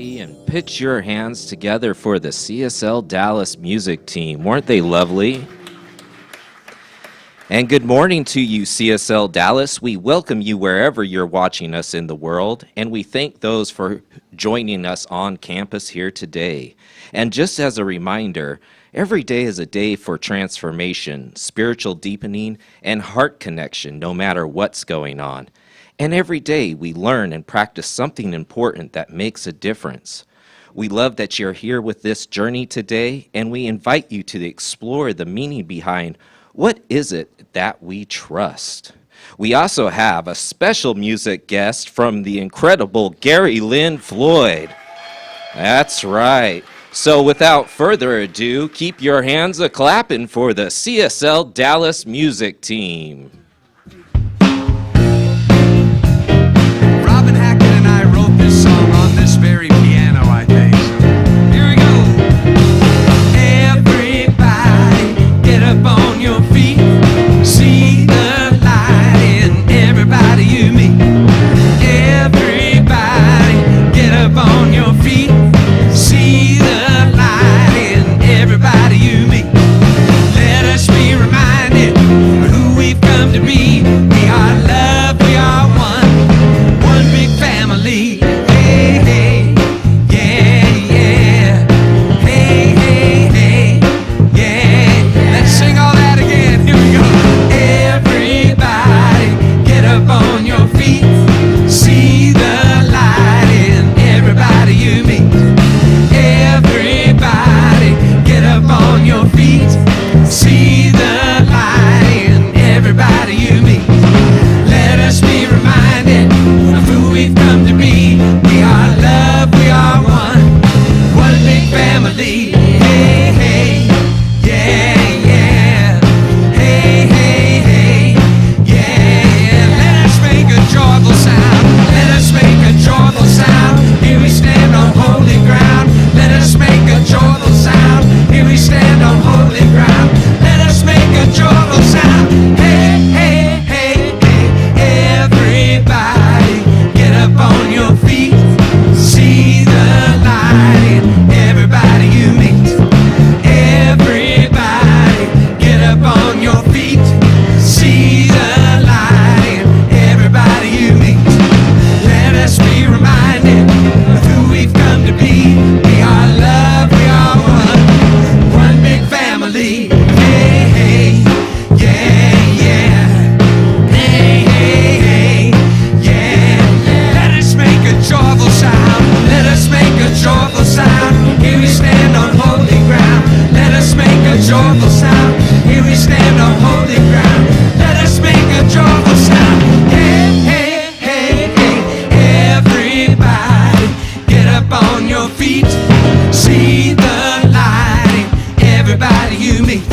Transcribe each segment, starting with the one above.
everybody, and put your hands together for the CSL Dallas music team. Weren't they lovely? And good morning to you, CSL Dallas. We welcome you wherever you're watching us in the world, and we thank those for joining us on campus here today. And just as a reminder, every day is a day for transformation, spiritual deepening, and heart connection, no matter what's going on. And every day we learn and practice something important that makes a difference. We love that you're here with this journey today, and we invite you to explore the meaning behind what is it that we trust. We also have a special music guest from the incredible Gary Lynn Floyd. That's right. So without further ado, keep your hands a-clapping for the CSL Dallas music team. Robin Hackett and I wrote this song on this very piano, I think. Here we go. Everybody, get up on your feet. See the light in everybody you meet. Everybody, get up on your feet. See the light in everybody you meet. Let us be reminded of who we've come to be. We are love, we are one big family. Hey, hey, yeah, yeah. Hey, hey, hey, yeah. Let's sing all that again. Here we go. Everybody, get up on your feet. See the light in everybody you meet. Everybody, get up on your feet. See the light in everybody you meet. Let us be reminded of who we've come to be. We are love, we are one big family. Hey, hey, yeah, yeah. Hey, hey, hey, yeah. Let us make a joyful sound. Let us make a joyful sound. Here we stand on holy ground. Let us make a joyful sound. Here we stand on holy ground. Let us make a joyful sound. Hey, hey, hey, hey. Everybody, get up on your feet. See the light in everybody you meet. Everybody, get up on your feet. See the light in everybody you meet. Let us be reminded of who we've come to be. We are love, we are one big family. Hey, hey, yeah, yeah. Hey, hey, hey, yeah. Let us make a joyful sound. Let us make a joyful sound. Here we stand on holy ground. Let us make a joyful sound. Here we stand on holy ground. Let us make a joyful sound. Hey, hey, hey, hey. Everybody, get up on your feet. See the light in everybody you meet.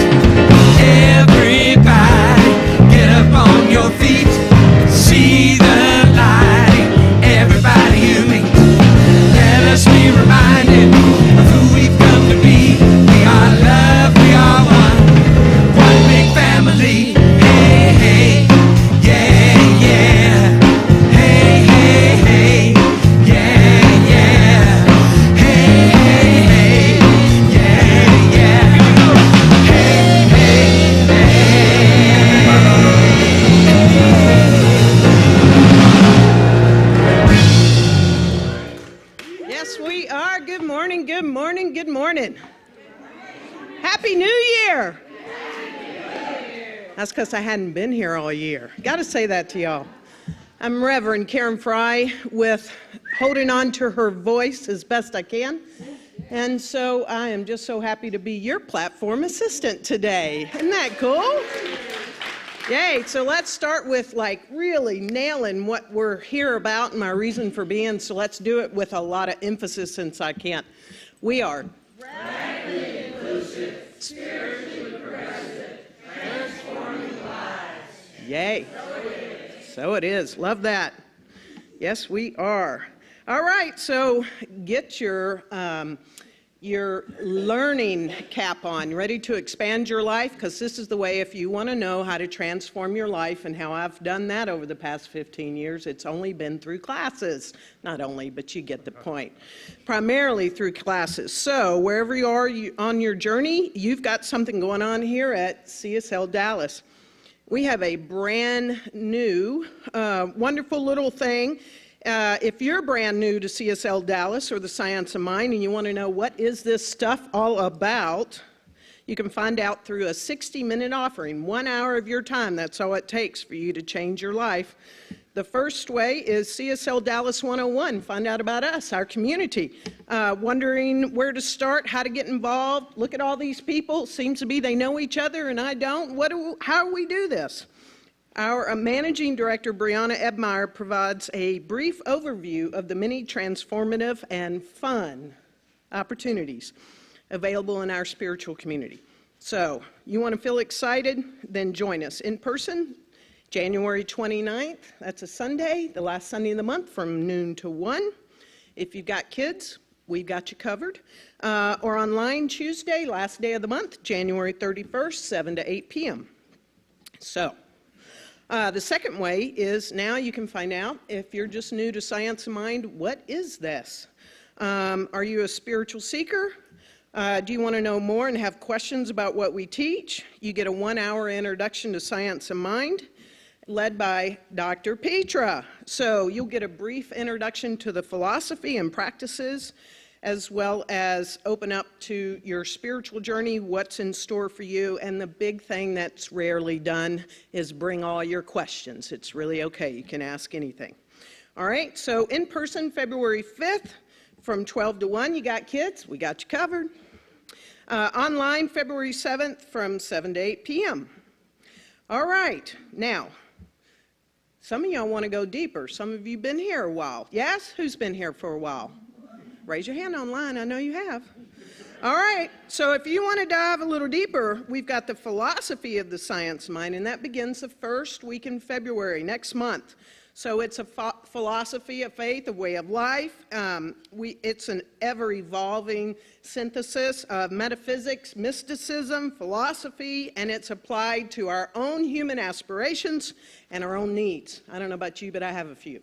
Everybody, get up on your feet. See the light in everybody you meet. Let us be reminded of who we've come to be. We are love, we are one big family. Hey, hey, yeah, yeah. Hey, hey, hey, yeah, yeah. Hey, hey, hey, yeah, yeah. Here we go. Hey, hey, Yes, we are. Good morning, good morning, good morning. Happy New Year. That's because I hadn't been here all year. Got to say that to y'all. I'm Reverend Karen Fry with Holding On to Her Voice as best I can. And so I am just so happy to be your platform assistant today. Isn't that cool? Yay, so let's start with like really nailing what we're here about and my reason for being. So let's do it with a lot of emphasis since I can't. We are radically inclusive, spiritually progressive, transforming lives. Yay. So it is. Love that. Yes, we are. All right, so get your your learning cap on, ready to expand your life, because this is the way, if you want to know how to transform your life and how I've done that over the past 15 years, it's only been through classes. Not only, but you get the point. Primarily through classes. So wherever you are on your journey, you've got something going on here at CSL Dallas. We have a brand new, wonderful little thing. If you're brand new to CSL Dallas or the Science of Mind and you want to know what is this stuff all about, you can find out through a 60-minute offering, 1 hour of your time. That's all it takes for you to change your life. The first way is CSL Dallas 101. Find out about us, our community. Wondering where to start, how to get involved. Look at all these people. Seems to be they know each other and I don't. How do we do this? Our managing director, Brianna Ebmeyer, provides a brief overview of the many transformative and fun opportunities available in our spiritual community. So, you want to feel excited? Then join us in person, January 29th. That's a Sunday, the last Sunday of the month from noon to 1. If you've got kids, we've got you covered. Or online Tuesday, last day of the month, January 31st, 7 to 8 p.m. So, the second way is now you can find out, if you're just new to Science of Mind, what is this? Are you a spiritual seeker? Do you want to know more and have questions about what we teach? You get a 1-hour introduction to Science of Mind, led by Dr. Petra. So you'll get a brief introduction to the philosophy and practices, as well as open up to your spiritual journey, what's in store for you, and the big thing that's rarely done is bring all your questions. It's really okay. You can ask anything. All right, so in person, February 5th, from 12 to 1, you got kids, we got you covered. Online, February 7th, from 7 to 8 p.m. All right, now, some of y'all want to go deeper. Some of you have been here a while. Yes? Who's been here for a while? Raise your hand online. I know you have. All right. So if you want to dive a little deeper, we've got the philosophy of the Science Mind, and that begins the first week in February, next month. So it's a philosophy of faith, a way of life. It's an ever-evolving synthesis of metaphysics, mysticism, philosophy, and it's applied to our own human aspirations and our own needs. I don't know about you, but I have a few.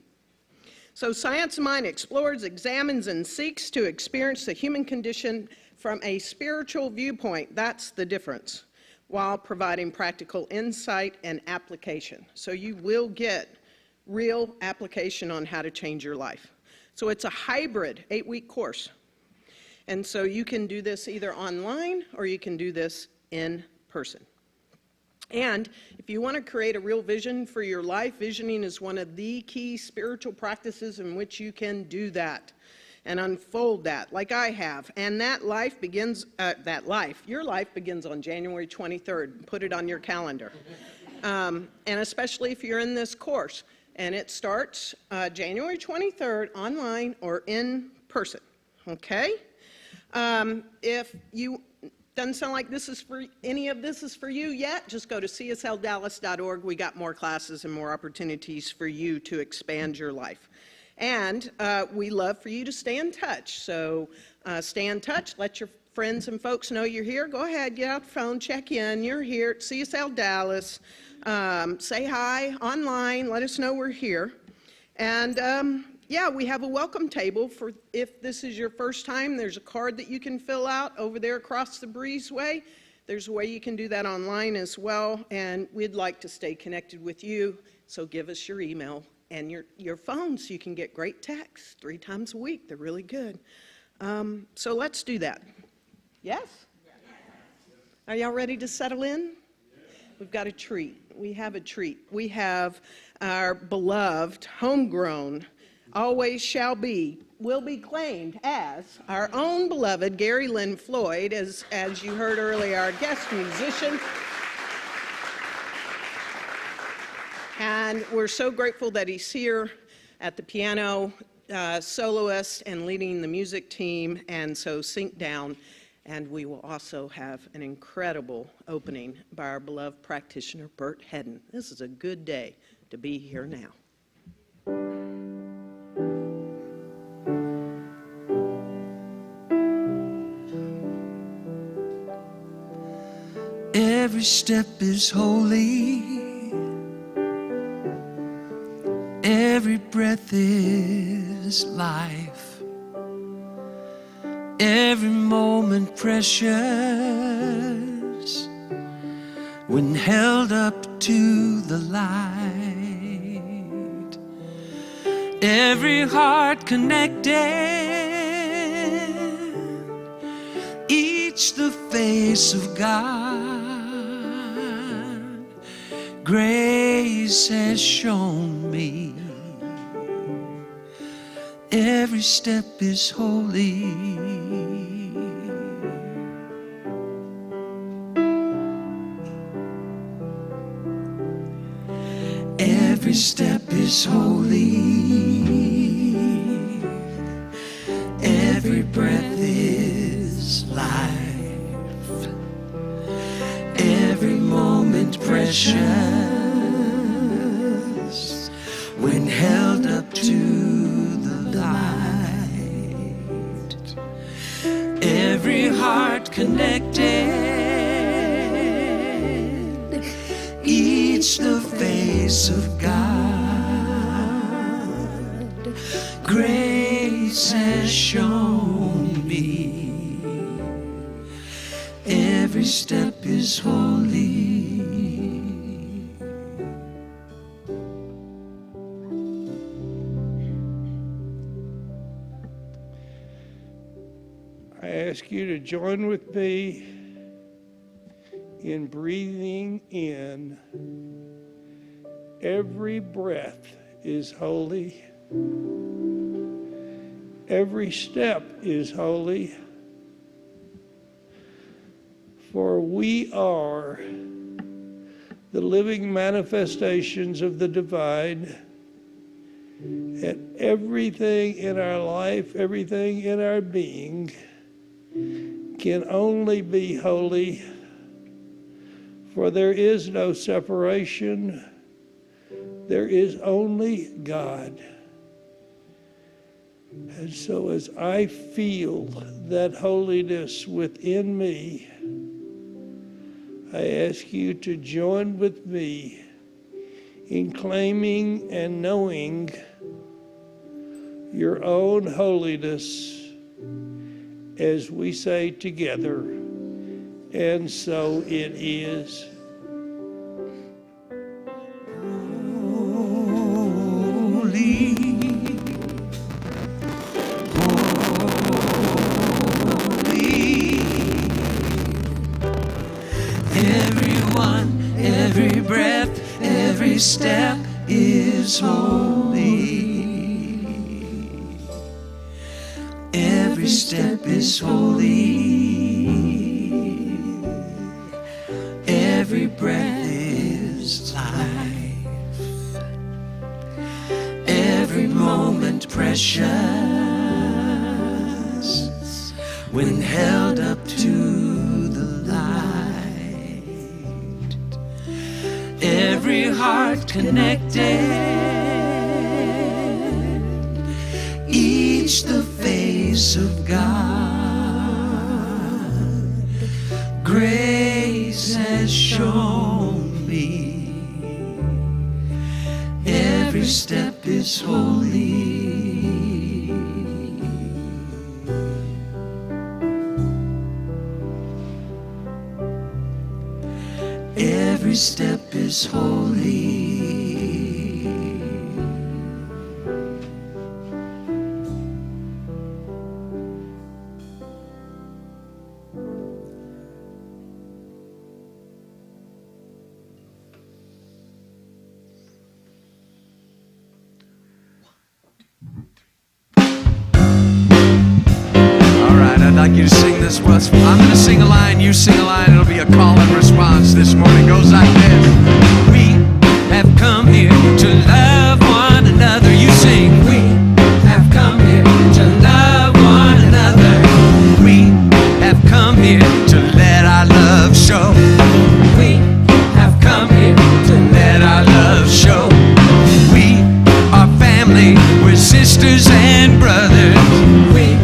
So Science of Mind explores, examines, and seeks to experience the human condition from a spiritual viewpoint. That's the difference, while providing practical insight and application. So you will get real application on how to change your life. So it's a hybrid 8-week course. And so you can do this either online or you can do this in person. And if you want to create a real vision for your life, visioning is one of the key spiritual practices in which you can do that and unfold that like I have. And that life begins, your life begins on January 23rd. Put it on your calendar. And especially if you're in this course. And it starts January 23rd online or in person. Okay? If you doesn't sound like this is for any of this is for you yet, just go to csldallas.org. We got more classes and more opportunities for you to expand your life. And we love for you to stay in touch. So stay in touch. Let your friends and folks know you're here. Go ahead, get out the phone, check in. You're here at CSL Dallas. Say hi online. Let us know we're here. And yeah, we have a welcome table for if this is your first time. There's a card that you can fill out over there across the breezeway. There's a way you can do that online as well, and we'd like to stay connected with you, so give us your email and your phone so you can get great texts 3 times a week. They're really good. So let's do that. Yes? Are y'all ready to settle in? We've got a treat. We have a treat. We have our beloved, homegrown, always shall be, will be claimed as our own beloved Gary Lynn Floyd, as you heard earlier, our guest musician. And we're so grateful that he's here at the piano, soloist, and leading the music team. And so sink down, and we will also have an incredible opening by our beloved practitioner, Bert Hedden. This is a good day to be here now. Every step is holy. Every breath is life. Every moment precious when held up to the light. Every heart connected, each the face of God. Grace has shown me every step is holy. Every step is holy. Every breath is life. Every moment precious when held up to the light. Every heart connected, each the face of God. Grace has shown me every step is holy. I ask you to join with me in breathing in. Every breath is holy. Every step is holy. For we are the living manifestations of the divine, and everything in our life, everything in our being can only be holy, for there is no separation. There is only God. And so as I feel that holiness within me, I ask you to join with me in claiming and knowing your own holiness as we say together, and so it is. Every breath, every step is holy. Every step is holy. Every breath is life. Every moment precious when held up to the light. Every heart connected, each the face of God. Grace has shown me every step is holy. Every step is holy. I'd like you to sing this with us. I'm going to sing a line, you sing a line. It'll be a call and response this morning. It goes like this. We have come here to love one another. You sing. We have come here to love one another. We have come here to let our love show. We have come here to let our love show. We are family, we're sisters and brothers. We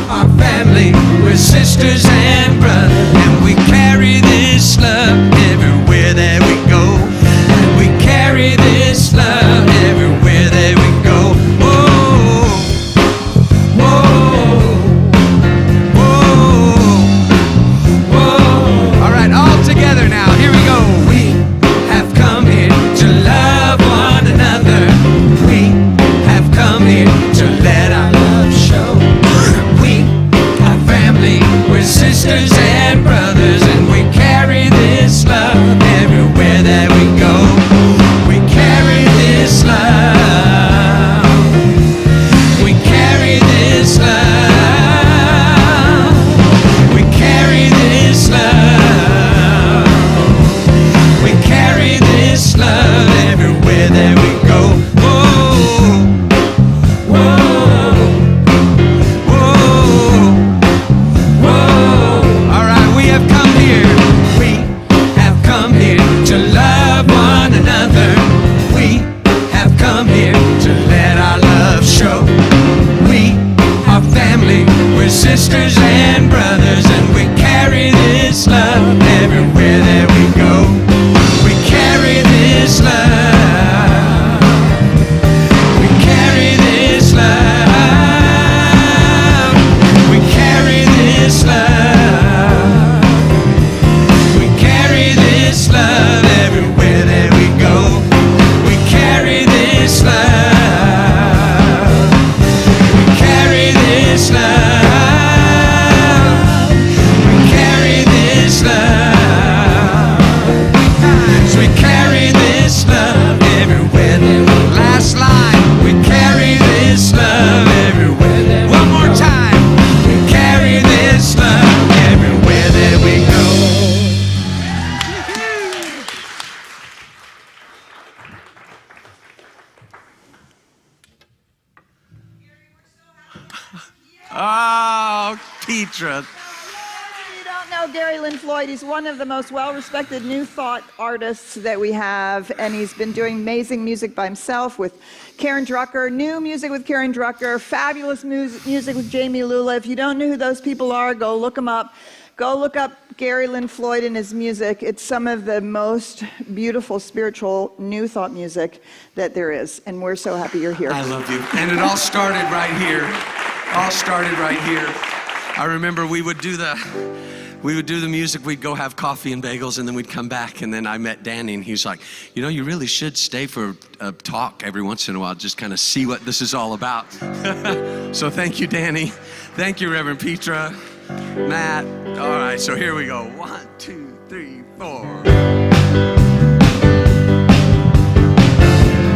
are family, we're sisters and brothers, and we carry this love sisters and brothers, and we carry this love everywhere that we go. We carry this love. We carry this love. We carry this love. We carry this love everywhere that we go. Whoa, whoa, whoa, whoa. All right, we have come here. We have come here to love one another. We have come here to let our love show. We are family. We're sisters and brothers, and we carry this love everywhere that we go. We carry this love. We carry this love. We carry this love. We carry this love everywhere that we go. We carry this love. We carry this love. We carry this love. So we carry this love everywhere that we go. Last line. We carry this love everywhere that we go. One more time. We carry this love everywhere that we go. Oh, Petra. You don't know Gary Lynn Floyd. He's one of the most well-respected New Thought artists that we have, and he's been doing amazing music by himself with Karen Drucker, new music with Karen Drucker, fabulous music with Jamie Lula. If you don't know who those people are, go look them up. Go look up Gary Lynn Floyd and his music. It's some of the most beautiful spiritual New Thought music that there is, and we're so happy you're here. I love you. And it all started right here. All started right here. I remember we would do the music, we'd go have coffee and bagels, and then we'd come back, and then I met Danny, and he's like, you know, you really should stay for a talk every once in a while, just kind of see what this is all about. So thank you, Danny. Thank you, Reverend Petra, Matt. All right, so here we go. 1, 2, 3, 4.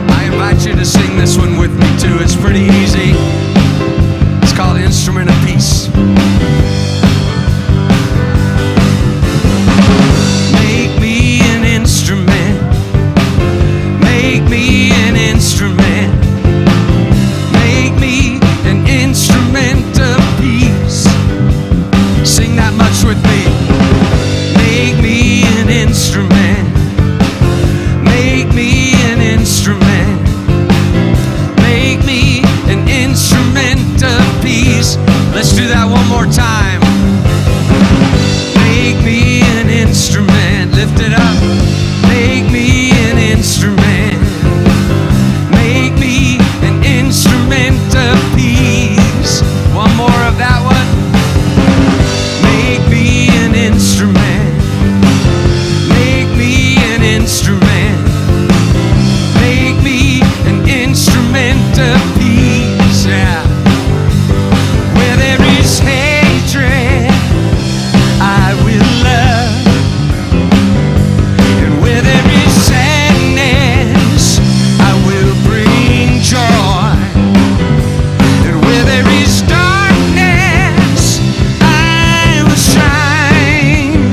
I invite you to sing this one with me, too. It's pretty easy. It's called Instrument of Peace. Make me an instrument. Make me an instrument. Make me an instrument of peace. Sing that much with me. Make me an instrument. Make me an instrument. Make me an instrument of peace. Let's do that one more time. Make me an instrument. Lift it up. Make me an instrument. Make me an instrument of peace. One more of that one. Make me an instrument. Make me an instrument. Make me an instrument of peace. Yeah. Where there is hatred, I will love. And where there is sadness, I will bring joy. And where there is darkness, I will shine.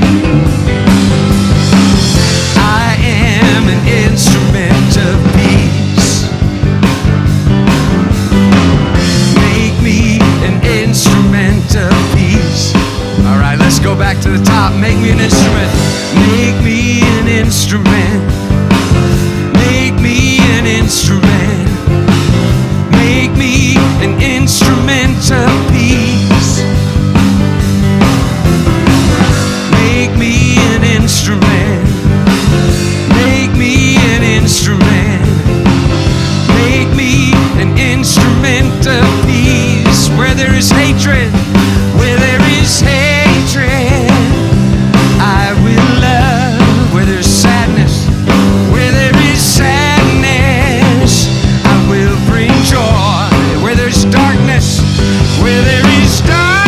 I am an instrument of peace. Make me an instrument of peace. All right, let's go back to the top. Make me an instrument. Make me an instrument. Make me an instrument. Make me an instrument of peace. Make me an instrument. Make me an instrument. Make me an instrument of peace. Where there is hatred, where there is hatred, I will love. Where there's sadness, where there is sadness, I will bring joy. Where there's darkness, where there is darkness,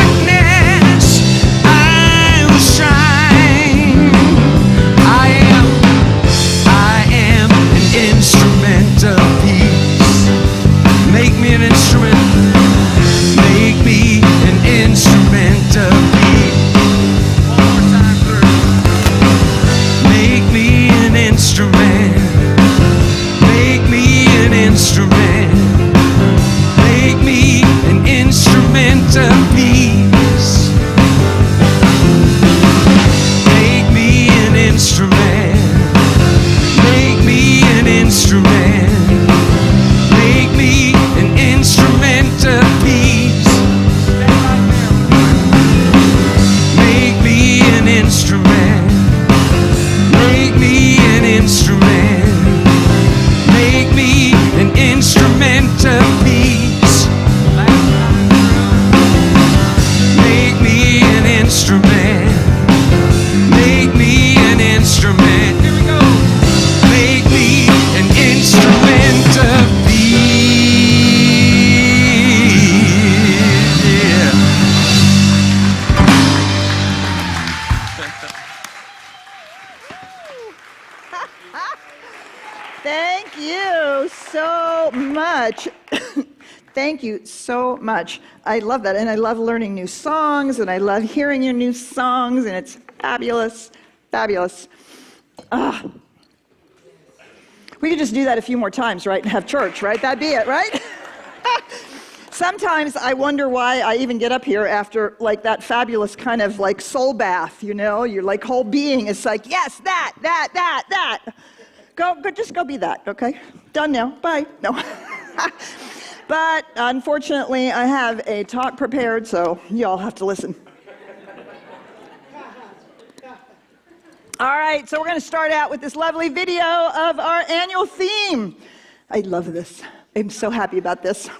you so much. Thank you so much. I love that, and I love learning new songs, and I love hearing your new songs, and it's fabulous, fabulous. We could just do that a few more times, right, and have church, right? That'd be it, right? Sometimes I wonder why I even get up here after like that fabulous kind of like soul bath, you know? Your like whole being is like, yes, that. Go, just go be that, okay? Done now, bye. No. But unfortunately, I have a talk prepared, so y'all have to listen. All right, so we're going to start out with this lovely video of our annual theme. I love this. I'm so happy about this.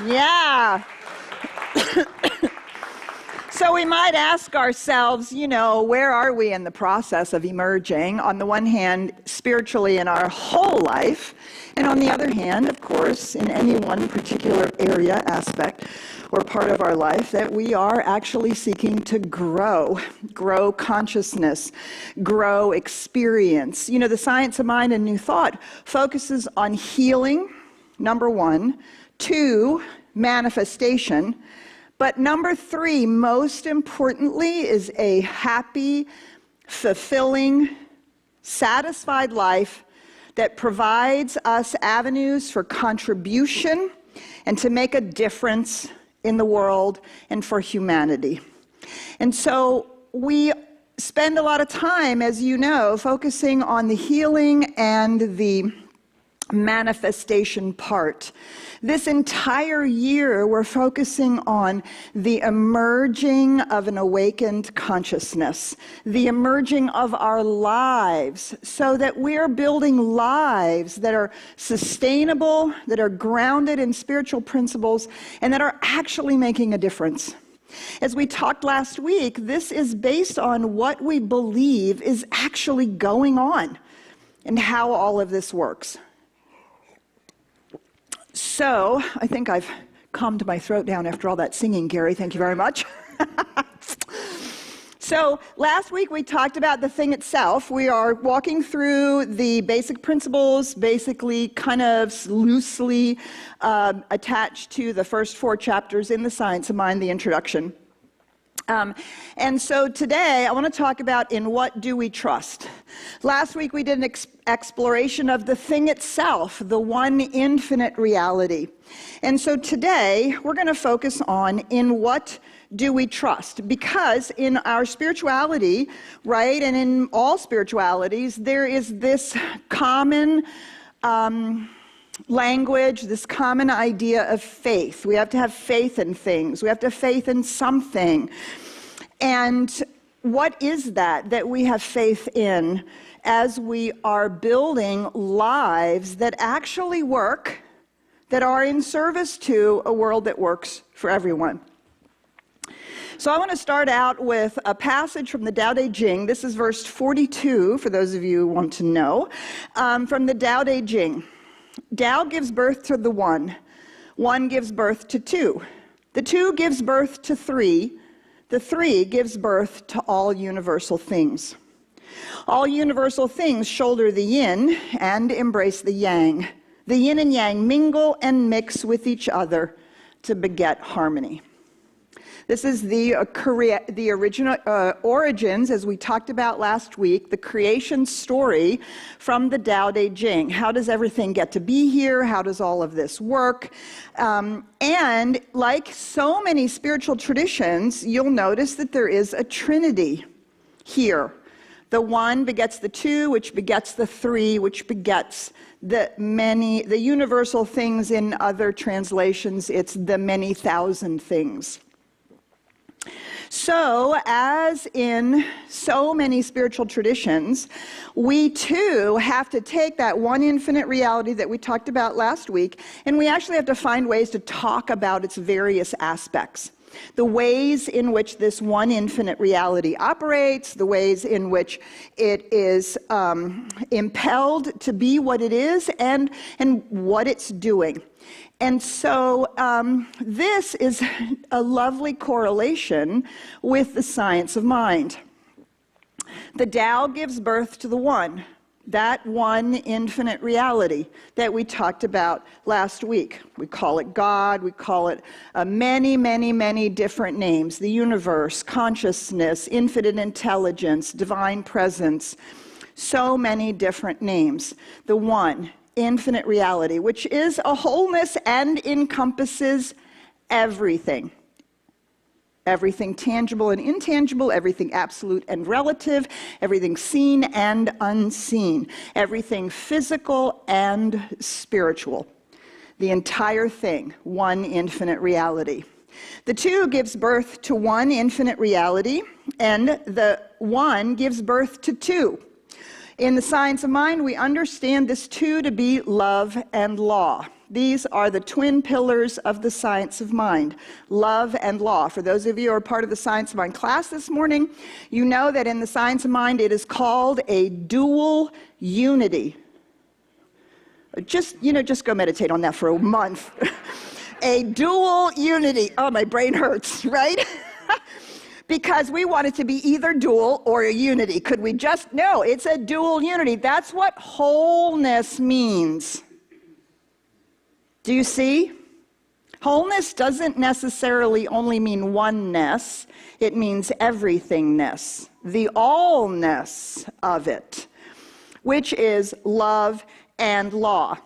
Yeah. So we might ask ourselves, you know, where are we in the process of emerging? On the one hand, spiritually in our whole life, and on the other hand, of course, in any one particular area, aspect, or part of our life, that we are actually seeking to grow consciousness, grow experience. You know, the Science of Mind and New Thought focuses on healing, number one. 2, manifestation. But number 3, most importantly, is a happy, fulfilling, satisfied life that provides us avenues for contribution and to make a difference in the world and for humanity. And so we spend a lot of time, as you know, focusing on the healing and the manifestation part. This entire year, we're focusing on the emerging of an awakened consciousness, the emerging of our lives, so that we're building lives that are sustainable, that are grounded in spiritual principles, and that are actually making a difference. As we talked last week, this is based on what we believe is actually going on and how all of this works. So, I think I've calmed my throat down after all that singing, Gary. Thank you very much. So, last week we talked about the thing itself. We are walking through the basic principles, basically kind of loosely attached to the first 4 chapters in the Science of Mind, the introduction. And so today I want to talk about in what do we trust. Last week we did an exploration of the thing itself, the one infinite reality. And so today we're going to focus on in what do we trust? Because in our spirituality, right, and in all spiritualities, there is this common language, this common idea of faith. We have to have faith in things. We have to have faith in something. And what is that we have faith in as we are building lives that actually work, that are in service to a world that works for everyone? So I want to start out with a passage from the Tao Te Ching. This is verse 42, for those of you who want to know, from the Tao Te Ching. Tao gives birth to the one. One gives birth to two. The two gives birth to three. The three gives birth to all universal things. All universal things shoulder the yin and embrace the yang. The yin and yang mingle and mix with each other to beget harmony. This is the original origins, as we talked about last week, the creation story from the Tao Te Ching. How does everything get to be here? How does all of this work? And like so many spiritual traditions, you'll notice that there is a trinity here. The one begets the two, which begets the three, which begets the universal things. In other translations, it's the many thousand things. So, as in so many spiritual traditions, we too have to take that one infinite reality that we talked about last week, and we actually have to find ways to talk about its various aspects. The ways in which this one infinite reality operates, the ways in which it is impelled to be what it is, and what it's doing. And so this is a lovely correlation with the science of mind. The Tao gives birth to the One, that one infinite reality that we talked about last week. We call it God, we call it many, many, many different names. The universe, consciousness, infinite intelligence, divine presence, so many different names. The One, infinite reality, which is a wholeness and encompasses everything. Everything tangible and intangible, everything absolute and relative, everything seen and unseen, everything physical and spiritual. The entire thing, one infinite reality. The two gives birth to one infinite reality, and the one gives birth to two. In the science of mind, we understand this two to be love and law. These are the twin pillars of the science of mind, love and law. For those of you who are part of the science of mind class this morning, you know that in the science of mind it is called a dual unity. Just go meditate on that for a month. A dual unity. Oh, my brain hurts, right? Because we want it to be either dual or a unity. Could we just? No, it's a dual unity. That's what wholeness means. Do you see? Wholeness doesn't necessarily only mean oneness. It means everythingness, the allness of it, which is love and law.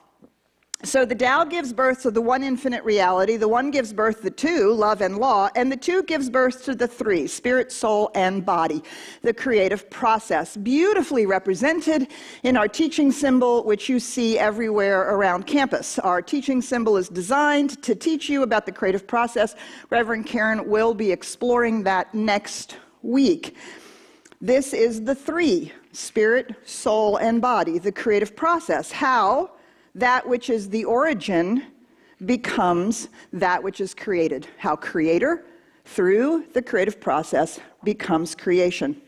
So the Tao gives birth to the one infinite reality, the one gives birth to the two, love and law, and the two gives birth to the three, spirit, soul, and body, the creative process, beautifully represented in our teaching symbol, which you see everywhere around campus. Our teaching symbol is designed to teach you about the creative process. Reverend Karen will be exploring that next week. This is the three, spirit, soul, and body, the creative process. How that which is the origin becomes that which is created. How creator, through the creative process, becomes creation.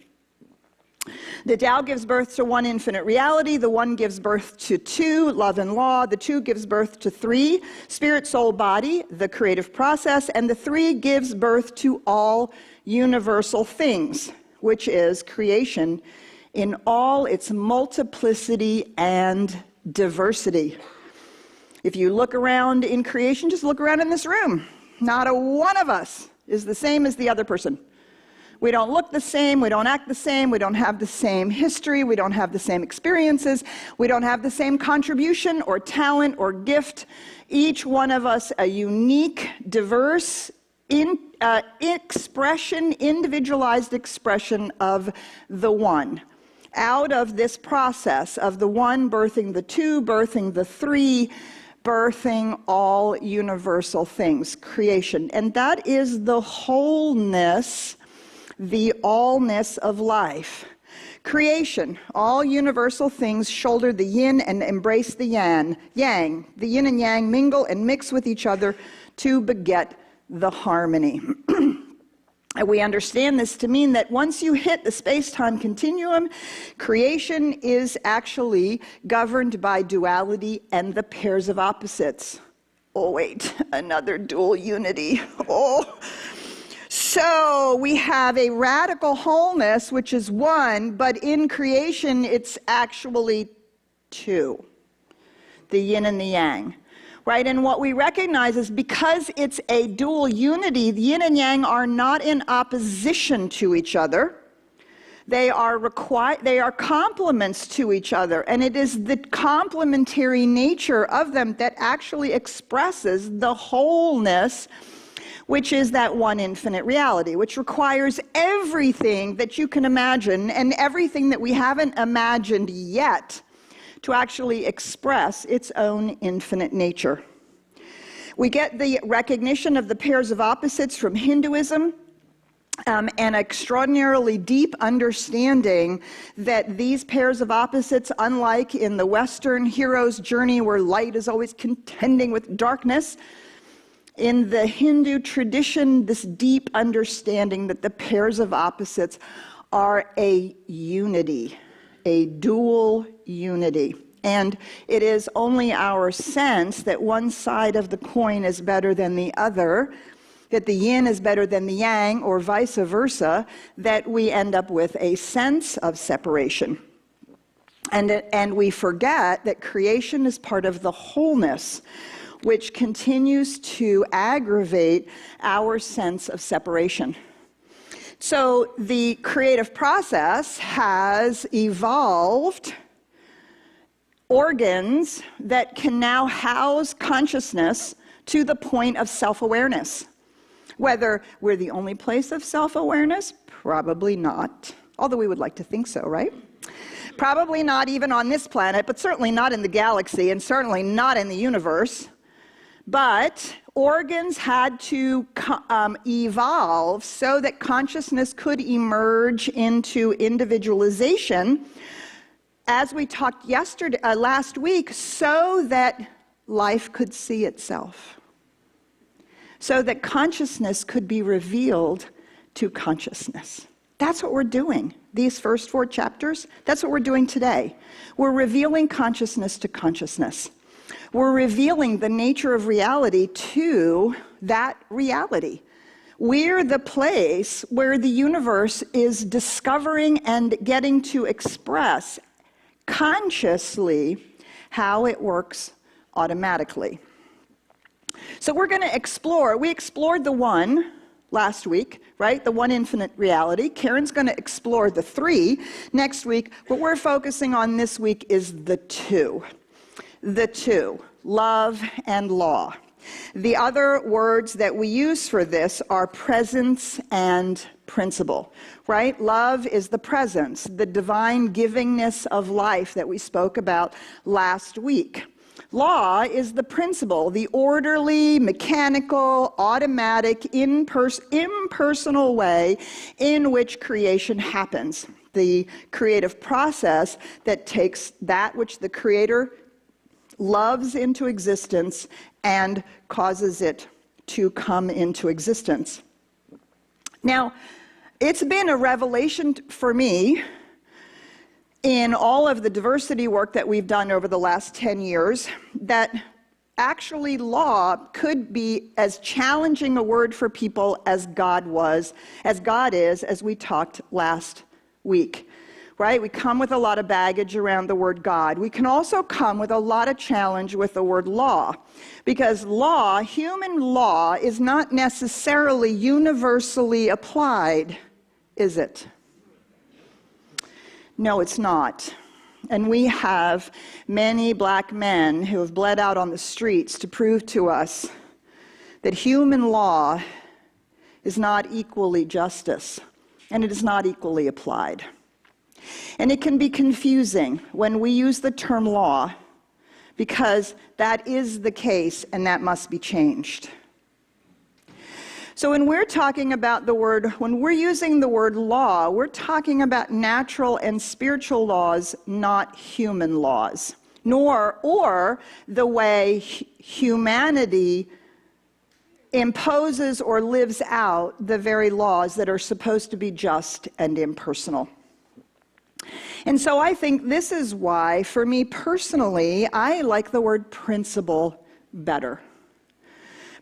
The Tao gives birth to one infinite reality. The one gives birth to two, love and law. The two gives birth to three, spirit, soul, body, the creative process. And the three gives birth to all universal things, which is creation in all its multiplicity and diversity. If you look around in creation, just look around in this room. Not a one of us is the same as the other person. We don't look the same, we don't act the same, we don't have the same history, we don't have the same experiences, we don't have the same contribution or talent or gift. Each one of us a unique, diverse expression, individualized expression of the one. Out of this process of the one birthing the two, birthing the three, birthing all universal things, creation. And that is the wholeness, the allness of life. Creation, all universal things shoulder the yin and embrace the yang. The yin and yang mingle and mix with each other to beget the harmony. And we understand this to mean that once you hit the space-time continuum, creation is actually governed by duality and the pairs of opposites. Oh, wait, another dual unity. Oh. So we have a radical wholeness, which is one, but in creation, it's actually two. The yin and the yang. Right, and what we recognize is because it's a dual unity, the yin and yang are not in opposition to each other. They are complements to each other, and it is the complementary nature of them that actually expresses the wholeness, which is that one infinite reality, which requires everything that you can imagine and everything that we haven't imagined yet to actually express its own infinite nature. We get the recognition of the pairs of opposites from Hinduism. an extraordinarily deep understanding that these pairs of opposites, unlike in the Western hero's journey where light is always contending with darkness, in the Hindu tradition, this deep understanding that the pairs of opposites are a unity, a dual unity. And it is only our sense that one side of the coin is better than the other, that the yin is better than the yang, or vice versa, that we end up with a sense of separation. And we forget that creation is part of the wholeness, which continues to aggravate our sense of separation. So the creative process has evolved organs that can now house consciousness to the point of self-awareness. Whether we're the only place of self-awareness, probably not. Although we would like to think so, right? Probably not even on this planet, but certainly not in the galaxy, and certainly not in the universe. But organs had to evolve so that consciousness could emerge into individualization, as we talked last week, so that life could see itself. So that consciousness could be revealed to consciousness. That's what we're doing. These first 4 chapters, that's what we're doing today. We're revealing consciousness to consciousness. We're revealing the nature of reality to that reality. We're the place where the universe is discovering and getting to express consciously how it works automatically. So we're going to explore. We explored the one last week, right? The one infinite reality. Karen's going to explore the 3 next week. What we're focusing on this week is the 2. The 2, love and law. The other words that we use for this are presence and principle, right? Love is the presence, the divine givingness of life that we spoke about last week. Law is the principle, the orderly, mechanical, automatic, impersonal way in which creation happens. The creative process that takes that which the Creator loves into existence and causes it to come into existence. Now, it's been a revelation for me in all of the diversity work that we've done over the last 10 years, that actually law could be as challenging a word for people as God is, as we talked last week, right? We come with a lot of baggage around the word God. We can also come with a lot of challenge with the word law, because law, human law, is not necessarily universally applied, is it? No, it's not. And we have many black men who have bled out on the streets to prove to us that human law is not equally justice, and it is not equally applied. And it can be confusing when we use the term law, because that is the case and that must be changed. So when we're talking about when we're using the word law, we're talking about natural and spiritual laws, not human laws, or the way humanity imposes or lives out the very laws that are supposed to be just and impersonal. And so I think this is why, for me personally, I like the word principle better.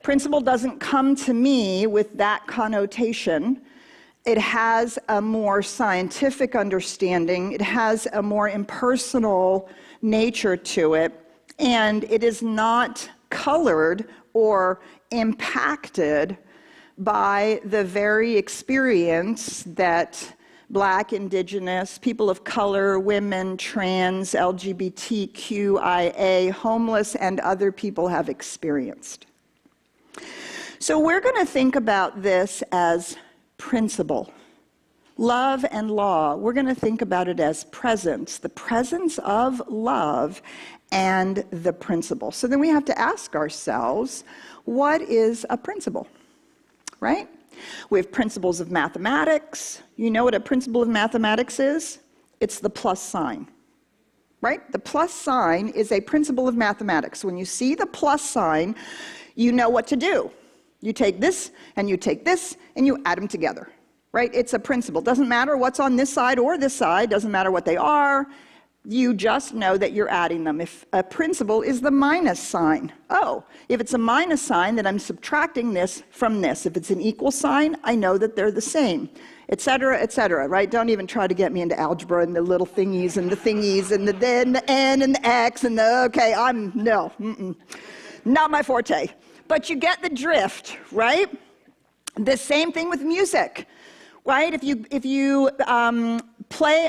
Principle doesn't come to me with that connotation. It has a more scientific understanding. It has a more impersonal nature to it. And it is not colored or impacted by the very experience that Black, Indigenous, people of color, women, trans, LGBTQIA, homeless, and other people have experienced. So we're going to think about this as principle. Love and law, we're going to think about it as presence, the presence of love and the principle. So then we have to ask ourselves, what is a principle, right? We have principles of mathematics. You know what a principle of mathematics is? It's the plus sign, right? The plus sign is a principle of mathematics. When you see the plus sign, you know what to do. You take this and you add them together, right? It's a principle. Doesn't matter what's on this side or this side, doesn't matter what they are. You just know that you're adding them. If a principle is the minus sign, if it's a minus sign, then I'm subtracting this from this. If it's an equal sign, I know that they're the same, et cetera, right? Don't even try to get me into algebra and the little thingies and the and the N and the X and the, not my forte. But you get the drift, right? The same thing with music, right? If you play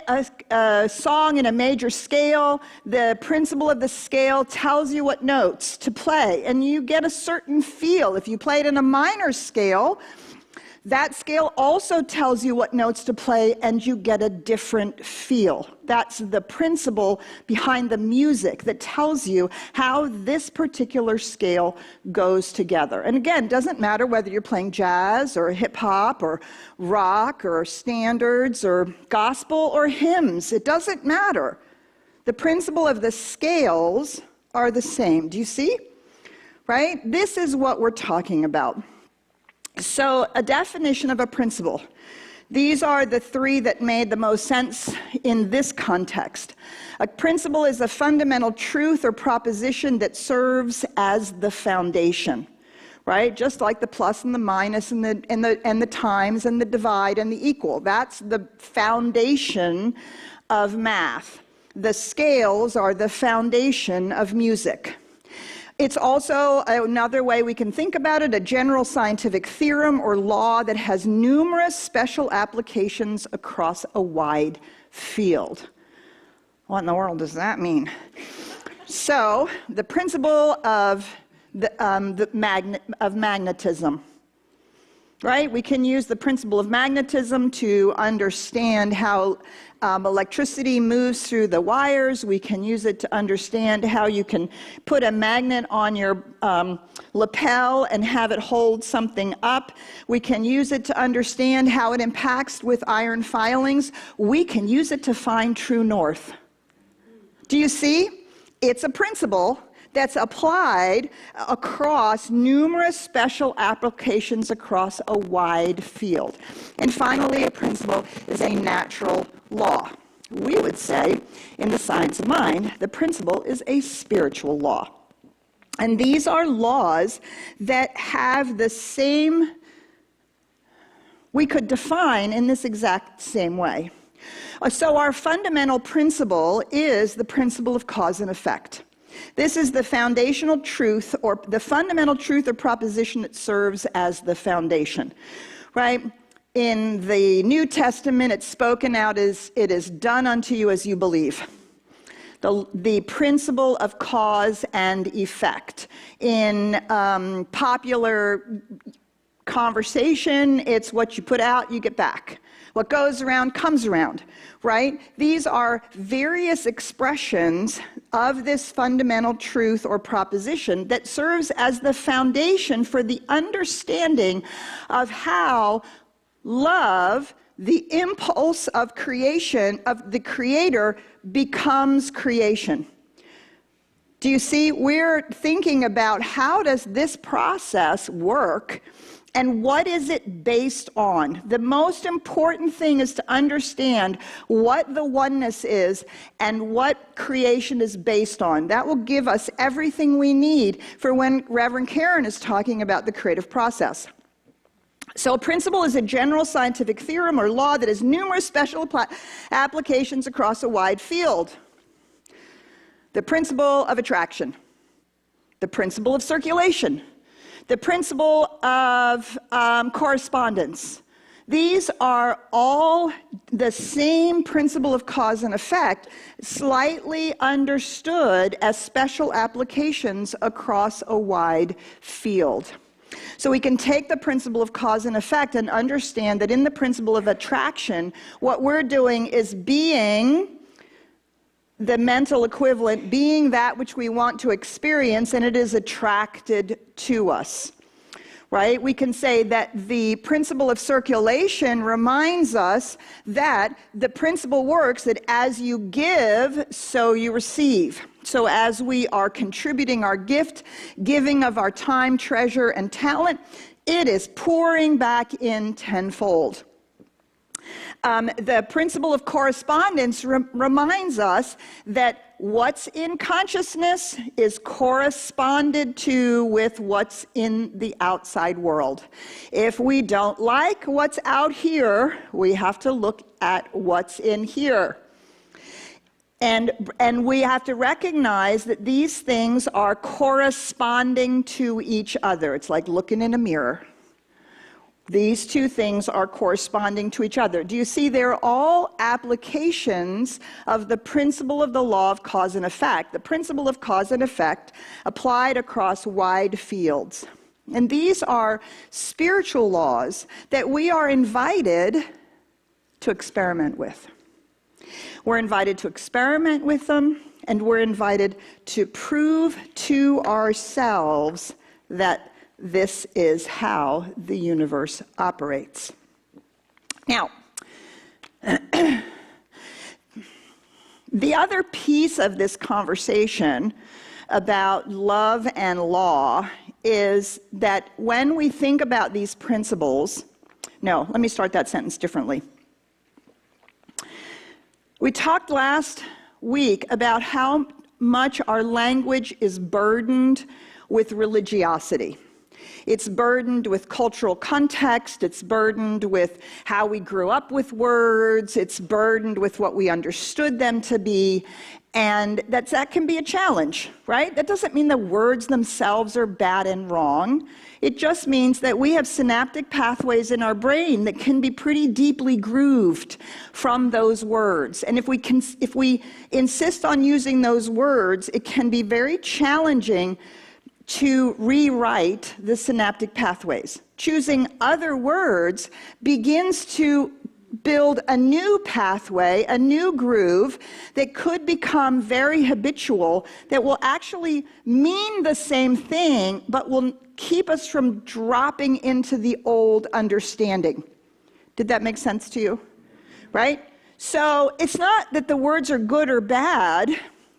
a song in a major scale, the principle of the scale tells you what notes to play, and you get a certain feel. If you play it in a minor scale, that scale also tells you what notes to play, and you get a different feel. That's the principle behind the music that tells you how this particular scale goes together. And again, it doesn't matter whether you're playing jazz or hip hop or rock or standards or gospel or hymns. It doesn't matter. The principle of the scales are the same. Do you see? Right? This is what we're talking about. So, a definition of a principle. These are the three that made the most sense in this context. A principle is a fundamental truth or proposition that serves as the foundation, right? Just like the plus and the minus and the times and the divide and the equal. That's the foundation of math. The scales are the foundation of music. It's also another way we can think about it, a general scientific theorem or law that has numerous special applications across a wide field. What in the world does that mean? So, the principle of magnetism. Right? We can use the principle of magnetism to understand how electricity moves through the wires. We can use it to understand how you can put a magnet on your lapel and have it hold something up. We can use it to understand how it impacts with iron filings. We can use it to find true north. Do you see? It's a principle that's applied across numerous special applications across a wide field. And finally, a principle is a natural law. We would say, in the science of mind, the principle is a spiritual law. And these are laws that have the same, we could define in this exact same way. So our fundamental principle is the principle of cause and effect. This is the foundational truth, or the fundamental truth or proposition that serves as the foundation, right? In the New Testament, it's spoken out as, it is done unto you as you believe. The principle of cause and effect. In popular conversation, it's what you put out, you get back. What goes around comes around, right? These are various expressions of this fundamental truth or proposition that serves as the foundation for the understanding of how love, the impulse of creation, of the Creator, becomes creation. Do you see? We're thinking about how does this process work? And what is it based on? The most important thing is to understand what the oneness is and what creation is based on. That will give us everything we need for when Reverend Karen is talking about the creative process. So a principle is a general scientific theorem or law that has numerous special applications across a wide field. The principle of attraction, the principle of circulation, the principle of correspondence. These are all the same principle of cause and effect, slightly understood as special applications across a wide field. So we can take the principle of cause and effect and understand that in the principle of attraction, what we're doing is being the mental equivalent, being that which we want to experience, and it is attracted to us, right? We can say that the principle of circulation reminds us that the principle works that as you give, so you receive. So as we are contributing our gift, giving of our time, treasure, and talent, it is pouring back in tenfold. The principle of correspondence reminds us that what's in consciousness is corresponded to with what's in the outside world. If we don't like what's out here, we have to look at what's in here. And we have to recognize that these things are corresponding to each other. It's like looking in a mirror. These two things are corresponding to each other. Do you see they're all applications of the principle of the law of cause and effect, the principle of cause and effect applied across wide fields. And these are spiritual laws that we are invited to experiment with. We're invited to experiment with them, and we're invited to prove to ourselves that this is how the universe operates. Now, the other piece of this conversation about love and law is that when we think about these principles, no, let me start that sentence differently. We talked last week about how much our language is burdened with religiosity. It's burdened with cultural context, it's burdened with how we grew up with words, it's burdened with what we understood them to be, and that can be a challenge, right? That doesn't mean the words themselves are bad and wrong. It just means that we have synaptic pathways in our brain that can be pretty deeply grooved from those words. And if we insist on using those words, it can be very challenging to rewrite the synaptic pathways. Choosing other words begins to build a new pathway, a new groove that could become very habitual, that will actually mean the same thing, but will keep us from dropping into the old understanding. Did that make sense to you? Right? So it's not that the words are good or bad,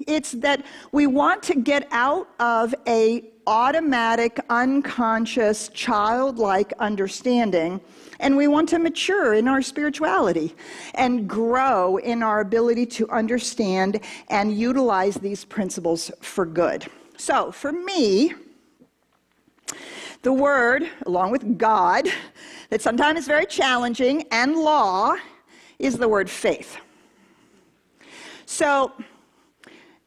it's that we want to get out of a automatic, unconscious, childlike understanding, and we want to mature in our spirituality and grow in our ability to understand and utilize these principles for good. So, for me, the word, along with God, that sometimes is very challenging, and law, is the word faith. So,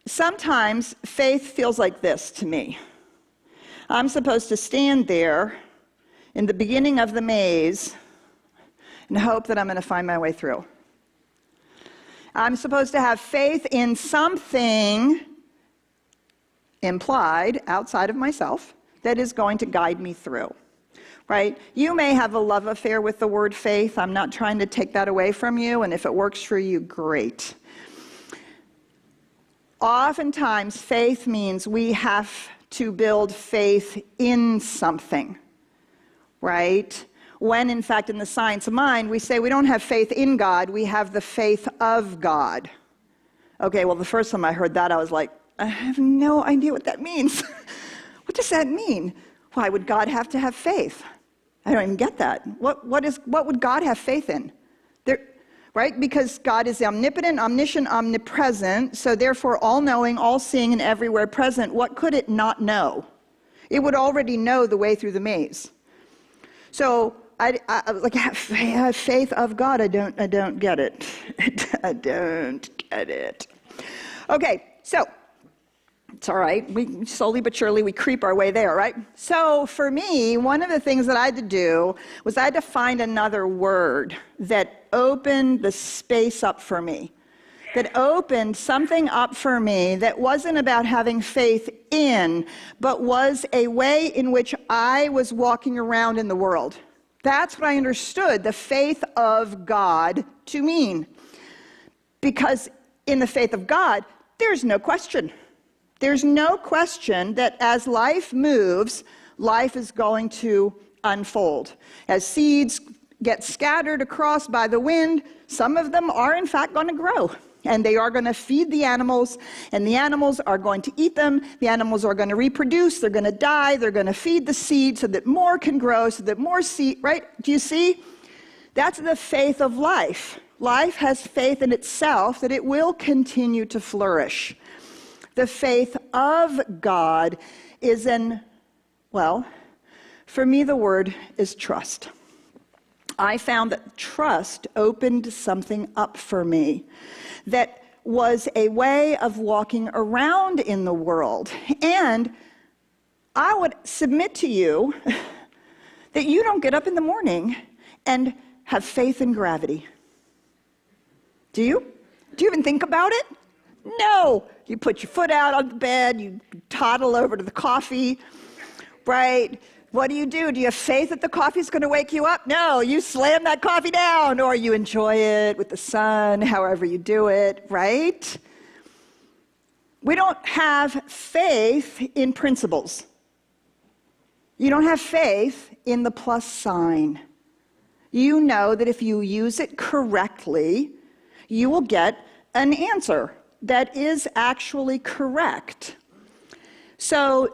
sometimes faith feels like this to me. I'm supposed to stand there in the beginning of the maze and hope that I'm going to find my way through. I'm supposed to have faith in something implied outside of myself that is going to guide me through, right? You may have a love affair with the word faith. I'm not trying to take that away from you, and if it works for you, great. Oftentimes, faith means we have to build faith in something, right? When, in fact, in the science of mind, we say we don't have faith in God, we have the faith of God. Okay, well, the first time I heard that, I was like, I have no idea what that means. What does that mean? Why would God have to have faith? I don't even get that. What would God have faith in? Right? Because God is omnipotent, omniscient, omnipresent, so therefore all-knowing, all-seeing, and everywhere present. What could it not know? It would already know the way through the maze. So I have faith of God. I don't get it. I don't get it. Okay, so it's all right. We slowly but surely we creep our way there, right? So for me, one of the things that I had to do was I had to find another word that opened the space up for me, that opened something up for me that wasn't about having faith in, but was a way in which I was walking around in the world. That's what I understood the faith of God to mean. Because in the faith of God, there's no question. There's no question that as life moves, life is going to unfold. As seeds get scattered across by the wind, some of them are in fact going to grow. And they are going to feed the animals, and the animals are going to eat them. The animals are going to reproduce. They're going to die. They're going to feed the seed so that more can grow, so that more seed, right? Do you see? That's the faith of life. Life has faith in itself that it will continue to flourish. The faith of God is well, for me the word is trust. I found that trust opened something up for me that was a way of walking around in the world. And I would submit to you that you don't get up in the morning and have faith in gravity. Do you? Do you even think about it? No. You put your foot out on the bed, you toddle over to the coffee, right? What do? Do you have faith that the coffee is going to wake you up? No, you slam that coffee down, or you enjoy it with the sun, however you do it, right? We don't have faith in principles. You don't have faith in the plus sign. You know that if you use it correctly, you will get an answer that is actually correct. So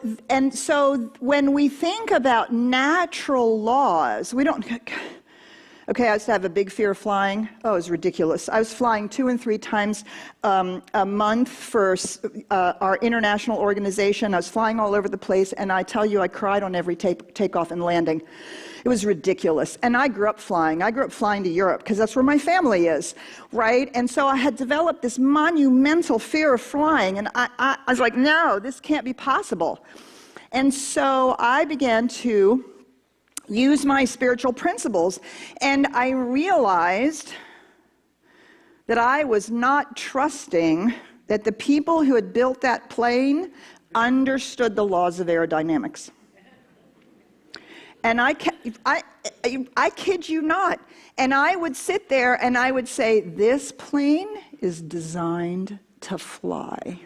when we think about natural laws, we don't, okay, I used to have a big fear of flying. Oh, it was ridiculous. I was flying 2 and 3 times a month for our international organization. I was flying all over the place, and I tell you, I cried on every takeoff and landing. It was ridiculous. And I grew up flying. I grew up flying to Europe because that's where my family is, right? And so I had developed this monumental fear of flying. And I was like, no, this can't be possible. And so I began to use my spiritual principles. And I realized that I was not trusting that the people who had built that plane understood the laws of aerodynamics. And I kid you not. And I would sit there and I would say, this plane is designed to fly.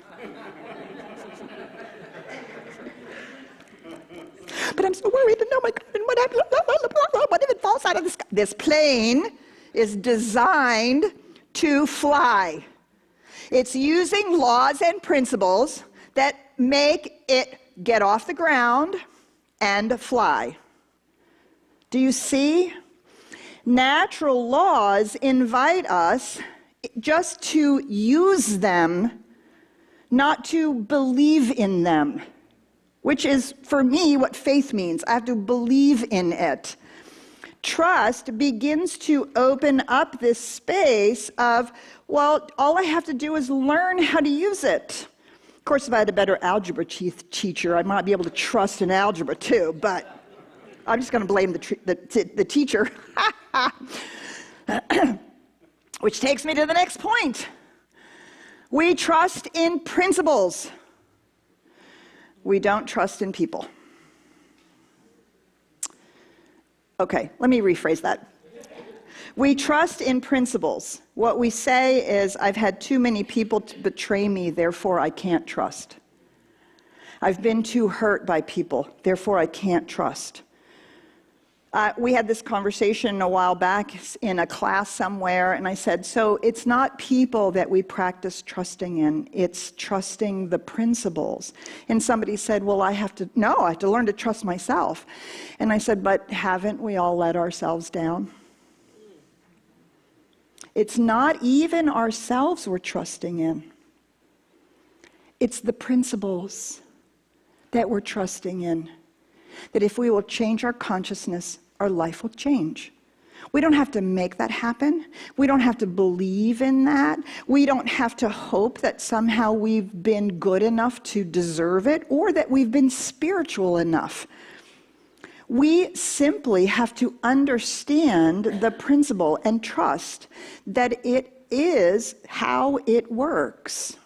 But I'm so worried, and oh my God, and what if it falls out of the sky? This plane is designed to fly. It's using laws and principles that make it get off the ground and fly. Do you see? Natural laws invite us just to use them, not to believe in them, which is, for me, what faith means. I have to believe in it. Trust begins to open up this space of, well, all I have to do is learn how to use it. Of course, if I had a better algebra teacher, I might be able to trust in algebra too, but I'm just going to blame the teacher. Which takes me to the next point. We trust in principles. We don't trust in people. Okay, let me rephrase that. We trust in principles. What we say is, I've had too many people to betray me, therefore I can't trust. I've been too hurt by people, therefore I can't trust. We had this conversation a while back in a class somewhere, and I said, so it's not people that we practice trusting in, it's trusting the principles. And somebody said, well, I have to learn to trust myself. And I said, but haven't we all let ourselves down? It's not even ourselves we're trusting in. It's the principles that we're trusting in. That if we will change our consciousness, our life will change. We don't have to make that happen. We don't have to believe in that. We don't have to hope that somehow we've been good enough to deserve it or that we've been spiritual enough. We simply have to understand the principle and trust that it is how it works.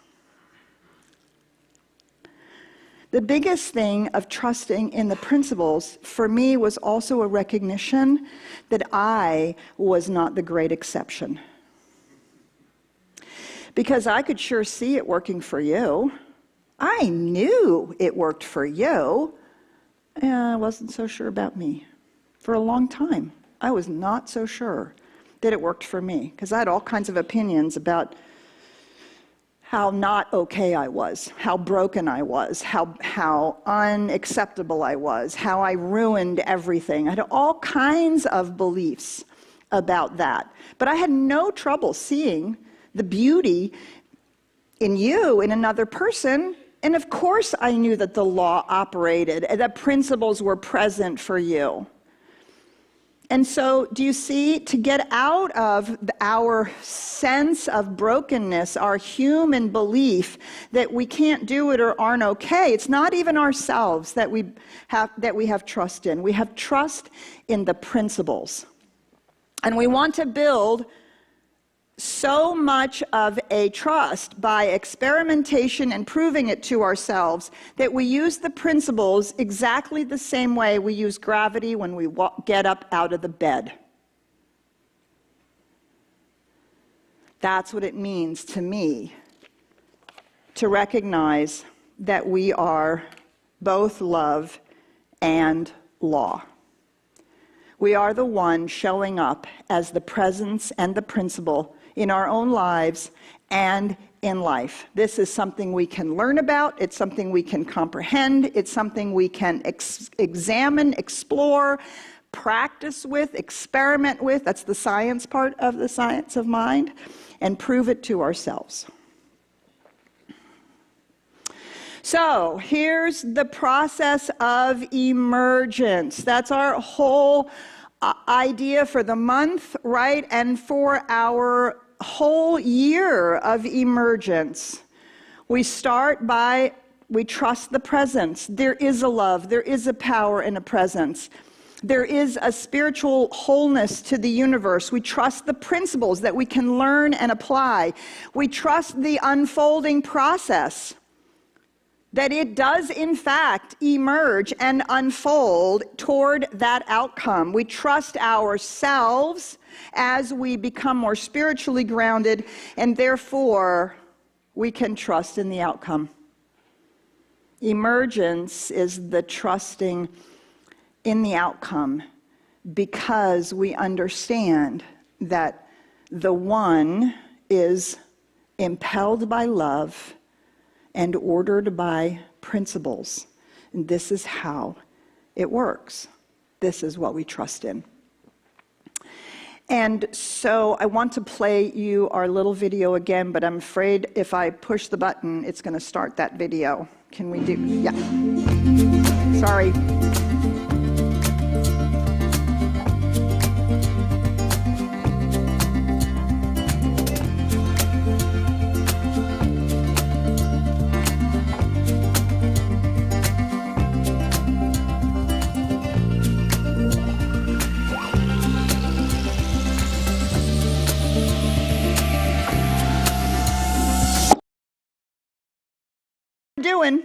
The biggest thing of trusting in the principles for me was also a recognition that I was not the great exception. Because I could sure see it working for you. I knew it worked for you. I wasn't so sure about me. For a long time, I was not so sure that it worked for me, because I had all kinds of opinions about how not okay I was, how broken I was, how unacceptable I was, how I ruined everything. I had all kinds of beliefs about that. But I had no trouble seeing the beauty in you, in another person. And of course I knew that the law operated, and that principles were present for you. And so, do you see, to get out of our sense of brokenness, our human belief that we can't do it or aren't okay, it's not even ourselves that we have trust in. We have trust in the principles. And we want to build so much of a trust by experimentation and proving it to ourselves that we use the principles exactly the same way we use gravity when we get up out of the bed. That's what it means to me to recognize that we are both love and law. We are the one showing up as the presence and the principle in our own lives and in life. This is something we can learn about. It's something we can comprehend. It's something we can examine, explore, practice with, experiment with. That's the science part of the science of mind, and prove it to ourselves. So here's the process of emergence. That's our whole idea for the month, right? And for our whole year of emergence. We start by, we trust the presence. There is a love, there is a power and a presence. There is a spiritual wholeness to the universe. We trust the principles that we can learn and apply. We trust the unfolding process, that it does in fact emerge and unfold toward that outcome. We trust ourselves as we become more spiritually grounded, and therefore we can trust in the outcome. Emergence is the trusting in the outcome, because we understand that the one is impelled by love and ordered by principles. And this is how it works. This is what we trust in. And so I want to play you our little video again, but I'm afraid if I push the button, it's going to start that video. Can we do? Yeah. Sorry.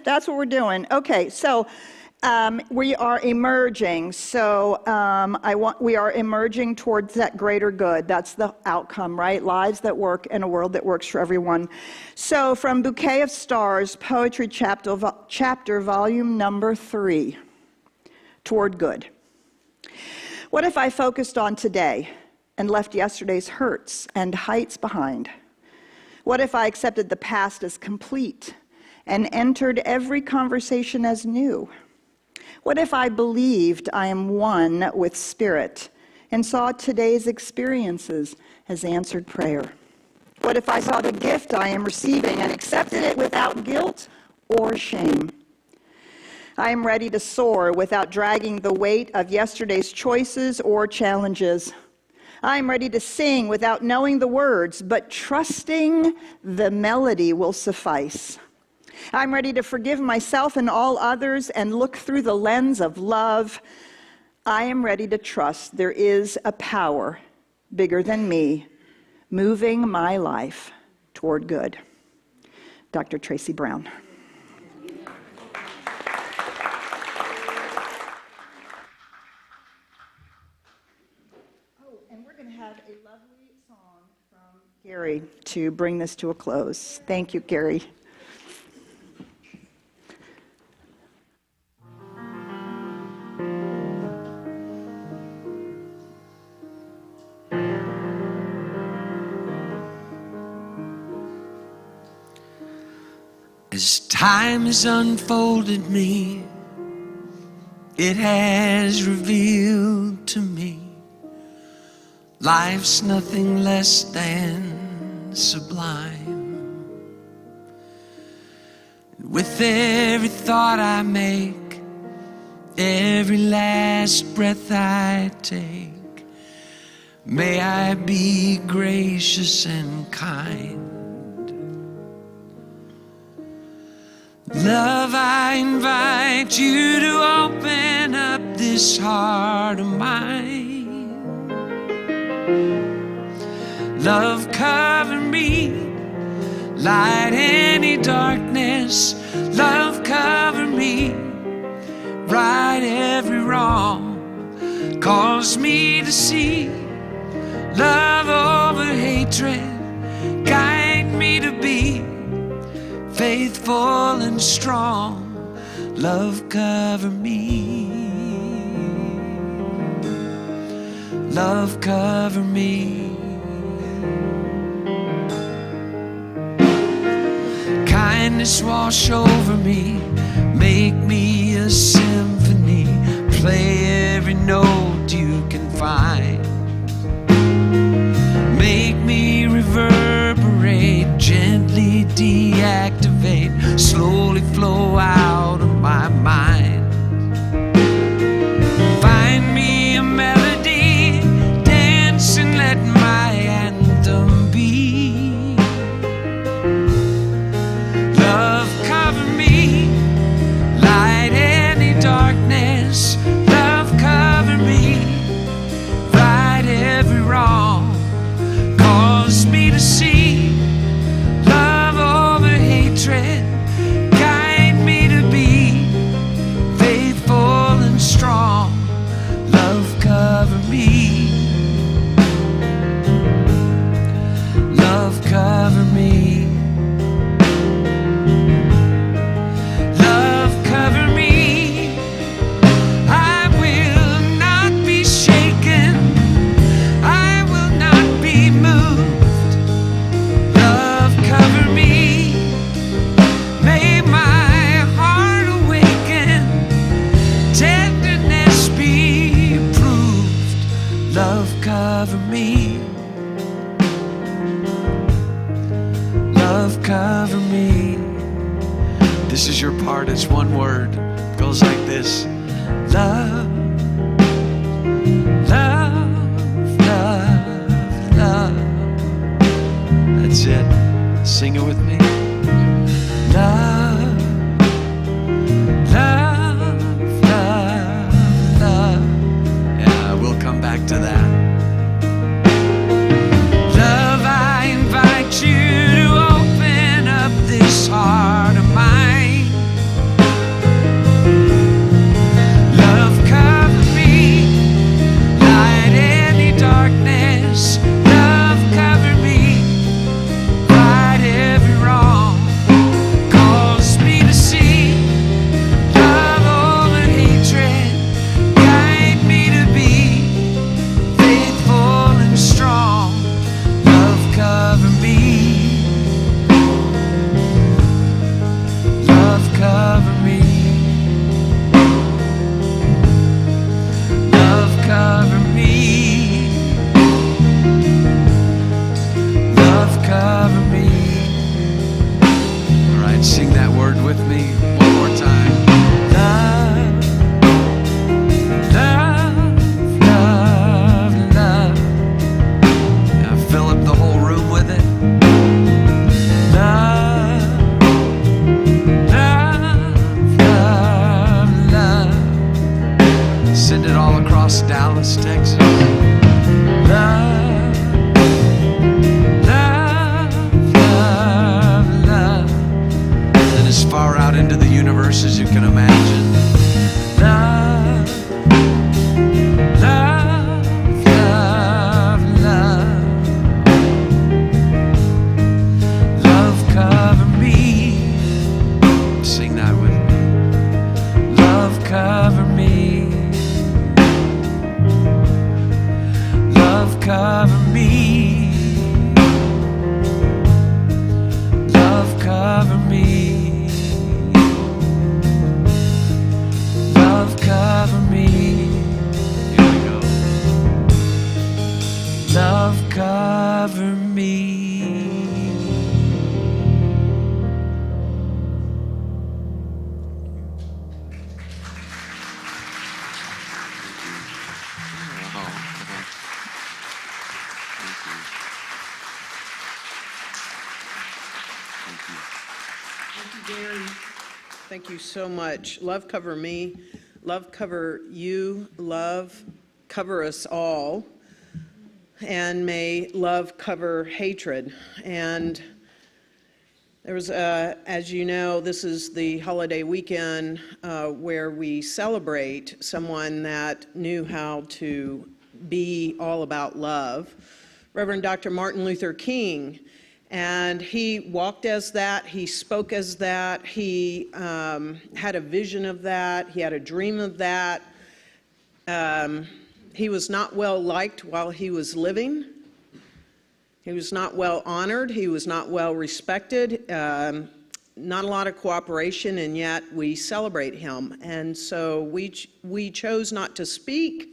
That's what we're doing. Okay, so we are emerging. So we are emerging towards that greater good. That's the outcome, right? Lives that work in a world that works for everyone. So from Bouquet of Stars, Poetry Chapter Volume number 3, Toward Good. What if I focused on today and left yesterday's hurts and heights behind? What if I accepted the past as complete and entered every conversation as new? What if I believed I am one with Spirit and saw today's experiences as answered prayer? What if I saw the gift I am receiving and accepted it without guilt or shame? I am ready to soar without dragging the weight of yesterday's choices or challenges. I am ready to sing without knowing the words, but trusting the melody will suffice. I'm ready to forgive myself and all others and look through the lens of love. I am ready to trust there is a power bigger than me, moving my life toward good. Dr. Tracy Brown. Oh, and we're going to have a lovely song from Gary to bring this to a close. Thank you, Gary. As time has unfolded me, it has revealed to me life's nothing less than sublime. With every thought I make, every last breath I take, may I be gracious and kind. Love, I invite you to open up this heart of mine. Love, cover me, light any darkness. Love, cover me, right every wrong. Cause me to see love over hatred. Guide me to be faithful and strong. Love, cover me. Love, cover me. Kindness wash over me, make me a symphony. Play every note you can find. Make me reverberate, gently deactivate, slowly flow out of my mind. Find me a melody, dance and let my anthem be. Love, cover me, light any darkness. Love, cover me, right every wrong. Cause me to see love over hatred. Guide me to be faithful and strong. Love, cover me. Love, cover me. Love, cover me. I will not be shaken. I will not be moved. Love, cover me. May my heart awaken. Tenderness be proved. Love, cover me. Love, cover me. This is your part. It's one word. It goes like this. Love, love, love, love. That's it. Sing it with me. Love, love, love, love. Yeah, we'll come back to that. Love, I invite you to open up this heart of mine. Love, cover me, light any darkness. Love, cover me, right every wrong. Thank you, Gary. Thank you so much. Love cover me. Love cover you. Love cover us all. And may love cover hatred. And there was, as you know, this is the holiday weekend where we celebrate someone that knew how to be all about love, Reverend Dr. Martin Luther King. And he walked as that, he spoke as that, he had a vision of that, he had a dream of that. He was not well liked while he was living. He was not well honored, he was not well respected, not a lot of cooperation, and yet we celebrate him. And so we chose not to speak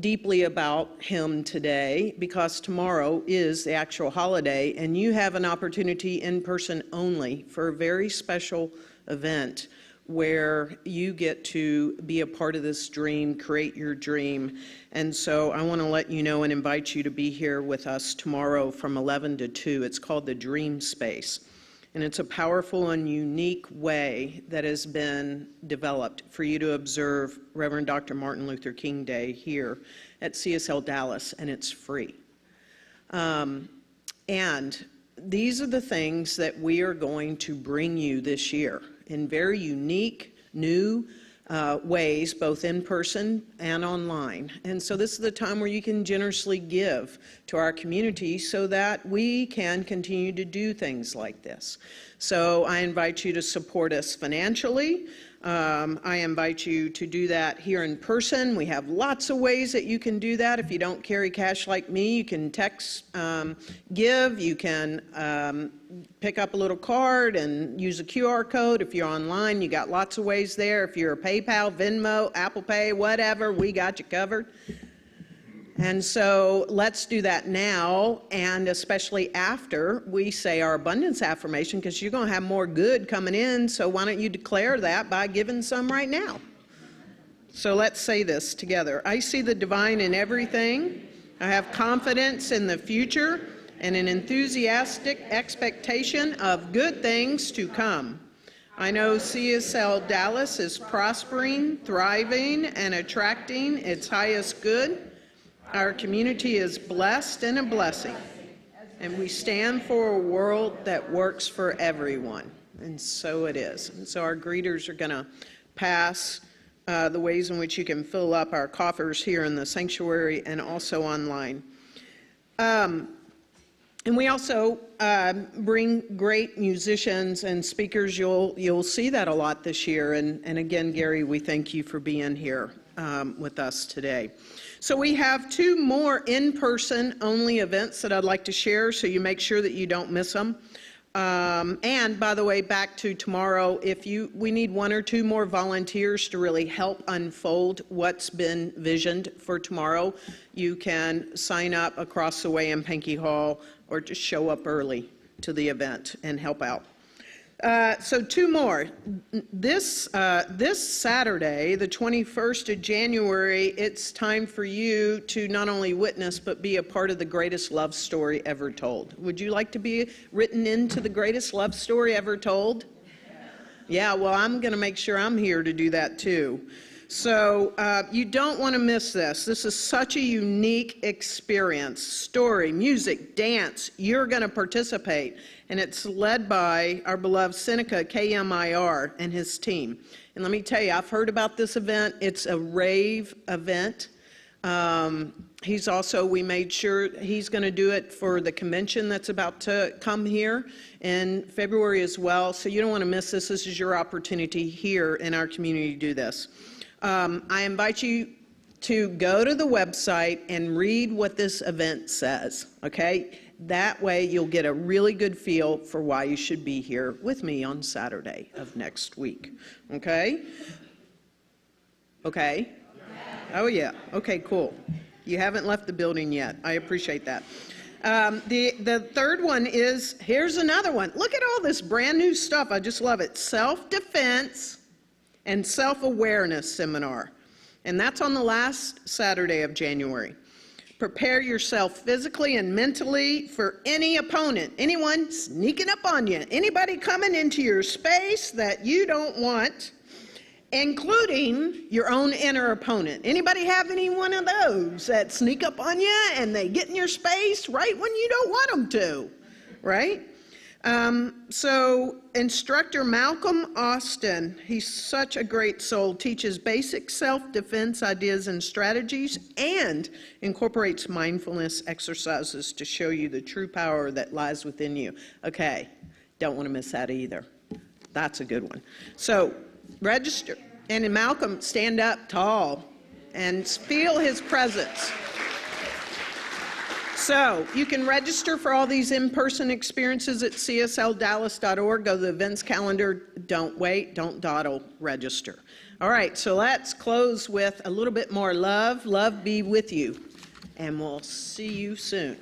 deeply about him today because tomorrow is the actual holiday, and you have an opportunity in person only for a very special event where you get to be a part of this dream, create your dream. And so I want to let you know and invite you to be here with us tomorrow from 11 to 2. It's called the Dream Space. And it's a powerful and unique way that has been developed for you to observe Reverend Dr. Martin Luther King Day here at CSL Dallas, and it's free. And these are the things that we are going to bring you this year in very unique, new ways, both in person and online. And so this is the time where you can generously give to our community so that we can continue to do things like this. So I invite you to support us financially. I invite you to do that here in person. We have lots of ways that you can do that. If you don't carry cash like me, you can text, give, you can pick up a little card and use a QR code. If you're online, you got lots of ways there. If you're a PayPal, Venmo, Apple Pay, whatever, we got you covered. And so let's do that now, and especially after we say our abundance affirmation, because you're going to have more good coming in, so why don't you declare that by giving some right now? So let's say this together. I see the divine in everything. I have confidence in the future and an enthusiastic expectation of good things to come. I know CSL Dallas is prospering, thriving, and attracting its highest good. Our community is blessed and a blessing, and we stand for a world that works for everyone, and so it is. And so our greeters are going to pass the ways in which you can fill up our coffers here in the sanctuary and also online. And we also bring great musicians and speakers. You'll see that a lot this year. And again, Gary, we thank you for being here with us today. So we have 2 more in-person only events that I'd like to share, so you make sure that you don't miss them. And by the way, back to tomorrow, we need 1 or 2 more volunteers to really help unfold what's been visioned for tomorrow. You can sign up across the way in Pankey Hall or just show up early to the event and help out. So 2 more. This Saturday, the 21st of January, it's time for you to not only witness but be a part of the greatest love story ever told. Would you like to be written into the greatest love story ever told? Yeah, well, I'm going to make sure I'm here to do that too. So you don't want to miss this. This is such a unique experience. Story, music, dance. You're going to participate. And it's led by our beloved Seneca KMIR and his team. And let me tell you, I've heard about this event. It's a rave event. We made sure he's going to do it for the convention that's about to come here in February as well. So you don't want to miss this. This is your opportunity here in our community to do this. I invite you to go to the website and read what this event says, okay? That way you'll get a really good feel for why you should be here with me on Saturday of next week, okay? Okay? Oh yeah, okay, cool. You haven't left the building yet. I appreciate that. The third one is, here's another one. Look at all this brand new stuff. I just love it. Self-defense and self-awareness seminar. And that's on the last Saturday of January. Prepare yourself physically and mentally for any opponent, anyone sneaking up on you, anybody coming into your space that you don't want, including your own inner opponent. Anybody have any one of those that sneak up on you and they get in your space right when you don't want them to, right? So instructor Malcolm Austin, he's such a great soul, teaches basic self-defense ideas and strategies and incorporates mindfulness exercises to show you the true power that lies within you. Okay, don't want to miss that either. That's a good one. So register. And in Malcolm, stand up tall and feel his presence. So you can register for all these in-person experiences at csldallas.org. Go to the events calendar. Don't wait. Don't dawdle. Register. All right, so let's close with a little bit more love. Love be with you. And we'll see you soon.